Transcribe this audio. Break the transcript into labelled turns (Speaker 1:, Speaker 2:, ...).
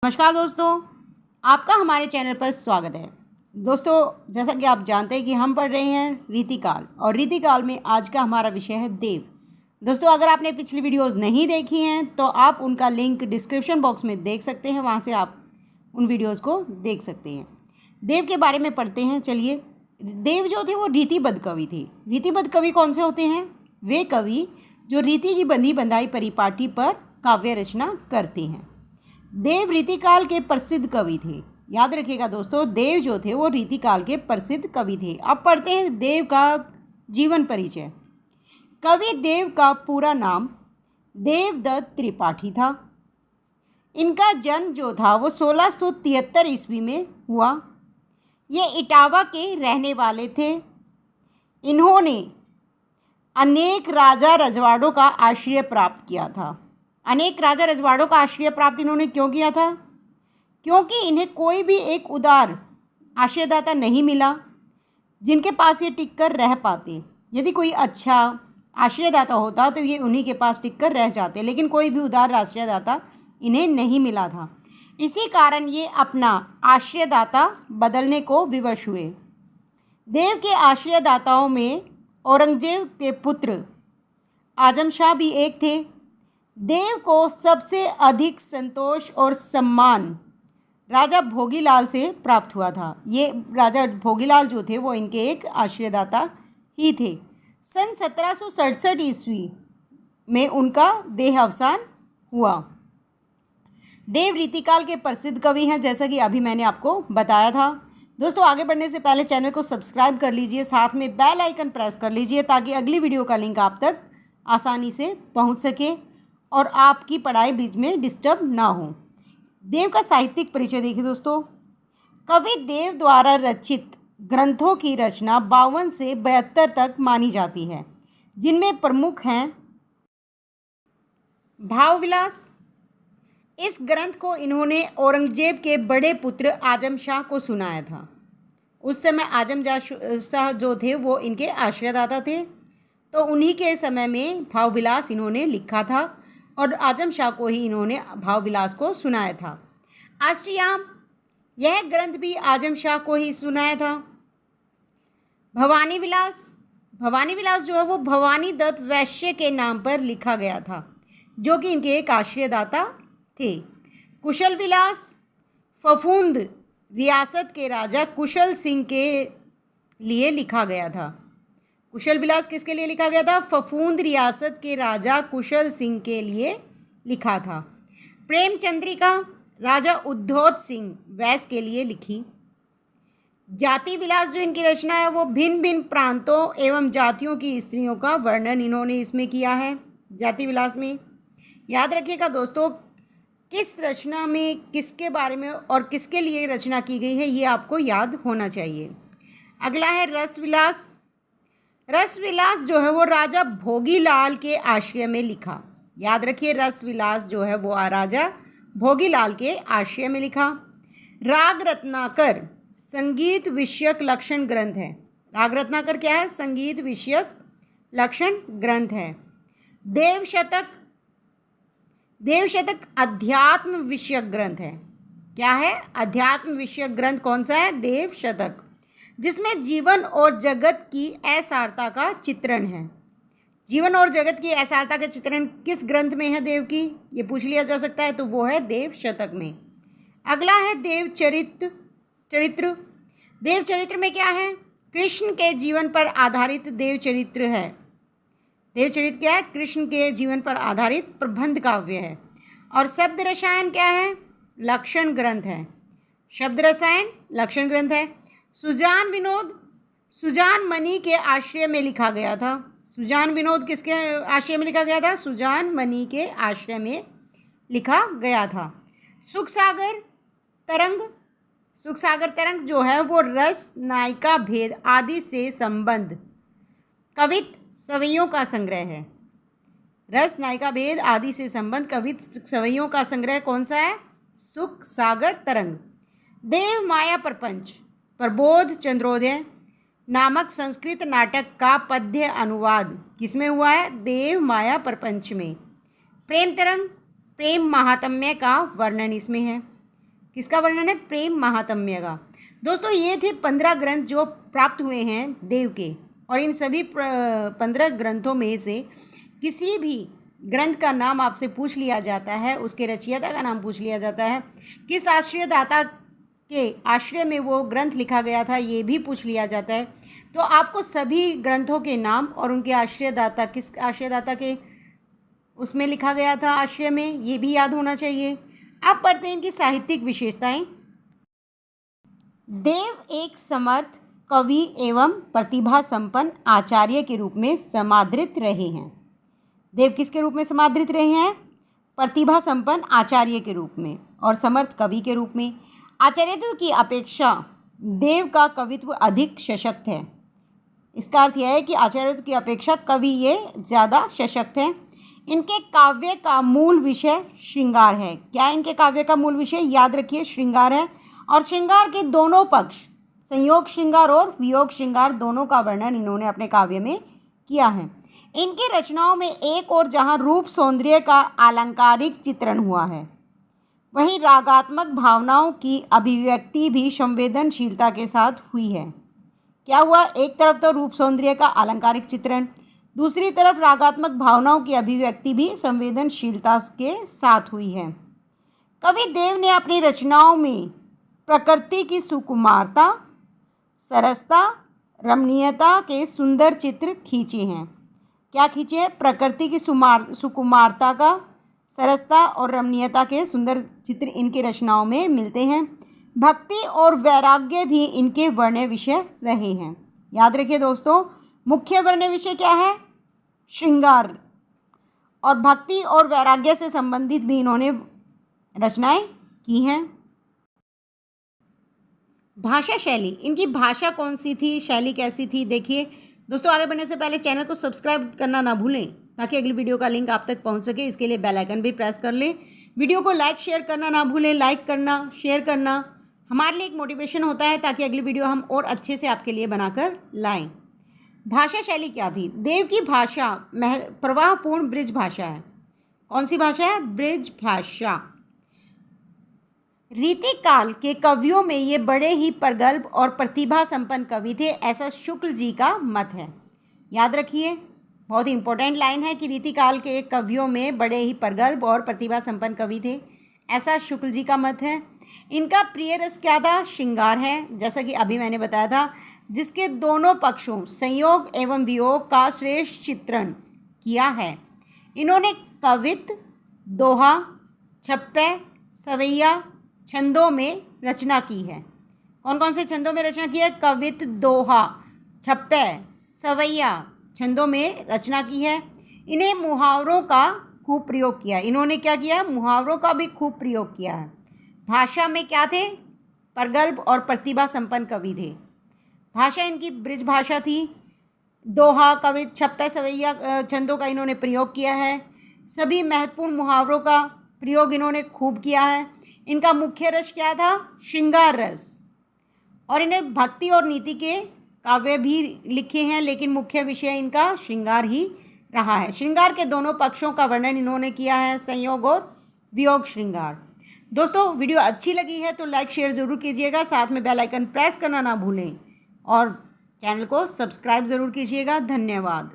Speaker 1: नमस्कार दोस्तों, आपका हमारे चैनल पर स्वागत है। दोस्तों, जैसा कि आप जानते हैं कि हम पढ़ रहे हैं रीतिकाल और रीतिकाल में आज का हमारा विषय है देव। दोस्तों, अगर आपने पिछली वीडियोस नहीं देखी हैं तो आप उनका लिंक डिस्क्रिप्शन बॉक्स में देख सकते हैं, वहां से आप उन वीडियोज़ को देख सकते हैं। देव के बारे में पढ़ते हैं। चलिए, देव जो थे वो रीतिबद्ध कवि थे। रीतिबद्ध कवि कौन से होते हैं? वे कवि जो रीति की बंधी बंधाई परिपाटी पर काव्य रचना करते हैं। देव रीतिकाल के प्रसिद्ध कवि थे। याद रखिएगा दोस्तों, देव जो थे वो रीतिकाल के प्रसिद्ध कवि थे। अब पढ़ते हैं देव का जीवन परिचय। कवि देव का पूरा नाम देवदत्त त्रिपाठी था। इनका जन्म जो था वो 1673 ईस्वी में हुआ। ये इटावा के रहने वाले थे। इन्होंने अनेक राजा रजवाड़ों का आश्रय प्राप्त किया था। अनेक राजा रजवाड़ों का आश्रय प्राप्त इन्होंने क्यों किया था? क्योंकि इन्हें कोई भी एक उदार आश्रयदाता नहीं मिला जिनके पास ये टिक कर रह पाते। यदि कोई अच्छा आश्रयदाता होता तो ये उन्हीं के पास टिक कर रह जाते, लेकिन कोई भी उदार आश्रयदाता इन्हें नहीं मिला था। इसी कारण ये अपना आश्रयदाता बदलने को विवश हुए। देव के आश्रयदाताओं में औरंगजेब के पुत्र आजम शाह भी एक थे। देव को सबसे अधिक संतोष और सम्मान राजा भोगीलाल से प्राप्त हुआ था। ये राजा भोगीलाल जो थे वो इनके एक आश्रयदाता ही थे। सन 1767 ईस्वी में उनका देहावसान हुआ। देव रीतिकाल के प्रसिद्ध कवि हैं, जैसा कि अभी मैंने आपको बताया था। दोस्तों, आगे बढ़ने से पहले चैनल को सब्सक्राइब कर लीजिए, साथ में बेल आइकन प्रेस कर लीजिए ताकि अगली वीडियो का लिंक आप तक आसानी से पहुंच सके और आपकी पढ़ाई बीच में डिस्टर्ब ना हो। देव का साहित्यिक परिचय देखिए दोस्तों। कवि देव द्वारा रचित ग्रंथों की रचना 52 से 72 तक मानी जाती है, जिनमें प्रमुख हैं भावविलास। इस ग्रंथ को इन्होंने औरंगजेब के बड़े पुत्र आजम शाह को सुनाया था। उस समय आजम शाह जो थे वो इनके आश्रयदाता थे, तो उन्हीं के समय में भावविलास इन्होंने लिखा था और आजम शाह को ही इन्होंने भावविलास को सुनाया था। अष्टयाम, यह ग्रंथ भी आजम शाह को ही सुनाया था। भवानी विलास, भवानी विलास जो है वो भवानी दत्त वैश्य के नाम पर लिखा गया था, जो कि इनके एक आश्रयदाता थे। कुशल विलास फफूंद रियासत के राजा कुशल सिंह के लिए लिखा गया था। कुशल विलास किसके लिए लिखा गया था? फफूंद रियासत के राजा कुशल सिंह के लिए लिखा था। प्रेमचंद्रिका राजा उद्धोत सिंह वैस के लिए लिखी। जाति विलास जो इनकी रचना है वो भिन्न भिन्न प्रांतों एवं जातियों की स्त्रियों का वर्णन इन्होंने इसमें किया है, जाति विलास में। याद रखिएगा दोस्तों, किस रचना में किसके बारे में और किसके लिए रचना की गई है ये आपको याद होना चाहिए। अगला है रस विलास। रस विलास जो है वो राजा भोगीलाल के आश्रय में लिखा। याद रखिए, रस विलास जो है वो राजा भोगीलाल के आश्रय में लिखा। राग रत्नाकर संगीत विषयक लक्षण ग्रंथ है। राग रत्नाकर क्या है? संगीत विषयक लक्षण ग्रंथ है। देवशतक, देवशतक अध्यात्म विषयक ग्रंथ है। क्या है? अध्यात्म विषयक ग्रंथ कौन सा है? देवशतक, जिसमें जीवन और जगत की असारता का चित्रण है। जीवन और जगत की असारता का चित्रण किस ग्रंथ में है देव की? ये पूछ लिया जा सकता है, तो वो है देव शतक में। अगला है देव चरित्र। देव चरित्र में क्या है? कृष्ण के जीवन पर आधारित देव चरित्र है। देव चरित्र क्या है? कृष्ण के जीवन पर आधारित प्रबंध काव्य है। और शब्द रसायन क्या है? लक्षण ग्रंथ है। शब्द रसायन लक्षण ग्रंथ है। सुजान विनोद सुजान मणि के आश्रय में लिखा गया था। सुजान विनोद किसके आश्रय में लिखा गया था? सुजान मणि के आश्रय में लिखा गया था। सुखसागर तरंग जो है वो रस, नायिका भेद आदि से संबंध कवित सवैयों का संग्रह है। रस, नायिका भेद आदि से संबंध कवित सवैयों का संग्रह कौन सा है? सुखसागर तरंग। देव माया प्रपंच प्रबोध चंद्रोदय नामक संस्कृत नाटक का पद्य अनुवाद किसमें हुआ है? देव माया प्रपंच में। प्रेम तरंग प्रेम महात्म्य का वर्णन इसमें है। किसका वर्णन है? प्रेम महात्म्य का। दोस्तों ये थे 15 ग्रंथ जो प्राप्त हुए हैं देव के, और इन सभी 15 ग्रंथों में से किसी भी ग्रंथ का नाम आपसे पूछ लिया जाता है, उसके रचयिता का नाम पूछ लिया जाता है, किस आश्रयदाता के आश्रय में वो ग्रंथ लिखा गया था ये भी पूछ लिया जाता है। तो आपको सभी ग्रंथों के नाम और उनके आश्रयदाता, किस आश्रयदाता के उसमें लिखा गया था आश्रय में, ये भी याद होना चाहिए। अब पढ़ते हैं इनकी साहित्यिक विशेषताएं। देव एक समर्थ कवि एवं प्रतिभा संपन्न आचार्य के रूप में समादृत रहे हैं। देव किसके रूप में समादृत रहे हैं? प्रतिभा संपन्न आचार्य के रूप में और समर्थ कवि के रूप में। आचार्यत्व की अपेक्षा देव का कवित्व अधिक सशक्त है। इसका अर्थ यह है कि आचार्यत्व की अपेक्षा कवि ये ज़्यादा सशक्त है। इनके काव्य का मूल विषय श्रृंगार है। क्या इनके काव्य का मूल विषय? याद रखिए, श्रृंगार है। और श्रृंगार के दोनों पक्ष, संयोग श्रृंगार और वियोग श्रृंगार, दोनों का वर्णन इन्होंने अपने काव्य में किया है। इनकी रचनाओं में एक और जहाँ रूप सौंदर्य का अलंकारिक चित्रण हुआ है, वहीं रागात्मक भावनाओं की अभिव्यक्ति भी संवेदनशीलता के साथ हुई है। क्या हुआ? एक तरफ तो रूप सौंदर्य का अलंकारिक चित्रण, दूसरी तरफ रागात्मक भावनाओं की अभिव्यक्ति भी संवेदनशीलता के साथ हुई है। कवि देव ने अपनी रचनाओं में प्रकृति की सुकुमारता, सरसता, रमणीयता के सुंदर चित्र खींचे हैं। क्या खींचे हैं? प्रकृति की सुकुमारता का, सरसता और रमणीयता के सुंदर चित्र इनकी रचनाओं में मिलते हैं। भक्ति और वैराग्य भी इनके वर्ण विषय रहे हैं। याद रखिए दोस्तों, मुख्य वर्ण विषय क्या है? श्रृंगार। और भक्ति और वैराग्य से संबंधित भी इन्होंने रचनाएं की हैं। भाषा शैली, इनकी भाषा कौन सी थी, शैली कैसी थी? देखिए दोस्तों, आगे बढ़ने से पहले चैनल को सब्सक्राइब करना ना भूलें ताकि अगली वीडियो का लिंक आप तक पहुंच सके। इसके लिए बेल आइकन भी प्रेस कर लें। वीडियो को लाइक शेयर करना ना भूलें। लाइक करना, शेयर करना हमारे लिए एक मोटिवेशन होता है ताकि अगली वीडियो हम और अच्छे से आपके लिए बनाकर लाएं। भाषा शैली क्या थी? देव की भाषा प्रवाहपूर्ण ब्रिज भाषा है। कौन सी भाषा है? ब्रिज भाषा। रीतिकाल के कवियों में ये बड़े ही प्रगल्भ और प्रतिभा संपन्न कवि थे, ऐसा शुक्ल जी का मत है। याद रखिए, बहुत ही इंपॉर्टेंट लाइन है कि रीतिकाल के कवियों में बड़े ही प्रगल्भ और प्रतिभा संपन्न कवि थे, ऐसा शुक्ल जी का मत है। इनका प्रिय रस क्या था? श्रृंगार है, जैसा कि अभी मैंने बताया था, जिसके दोनों पक्षों संयोग एवं वियोग का श्रेष्ठ चित्रण किया है। इन्होंने कवित्त, दोहा, छप्पे, सवैया छंदों में रचना की है। कौन कौन से छंदों में रचना की है? कवित्त, दोहा, छप्पे, सवैया छंदों में रचना की है। इन्हें मुहावरों का खूब प्रयोग किया। इन्होंने क्या किया? मुहावरों का भी खूब प्रयोग किया है। भाषा में क्या थे? प्रगल्भ और प्रतिभा संपन्न कवि थे। भाषा इनकी ब्रिज भाषा थी। दोहा, कवित्त, छप्पे, सवैया छंदों का इन्होंने प्रयोग किया है। सभी महत्वपूर्ण मुहावरों का प्रयोग इन्होंने खूब किया है। इनका मुख्य रस क्या था? श्रृंगार रस। और इन्हें भक्ति और नीति के काव्य भी लिखे हैं, लेकिन मुख्य विषय इनका श्रृंगार ही रहा है। श्रृंगार के दोनों पक्षों का वर्णन इन्होंने किया है, संयोग और वियोग श्रृंगार। दोस्तों, वीडियो अच्छी लगी है तो लाइक शेयर ज़रूर कीजिएगा, साथ में बेल आइकन प्रेस करना ना भूलें और चैनल को सब्सक्राइब ज़रूर कीजिएगा। धन्यवाद।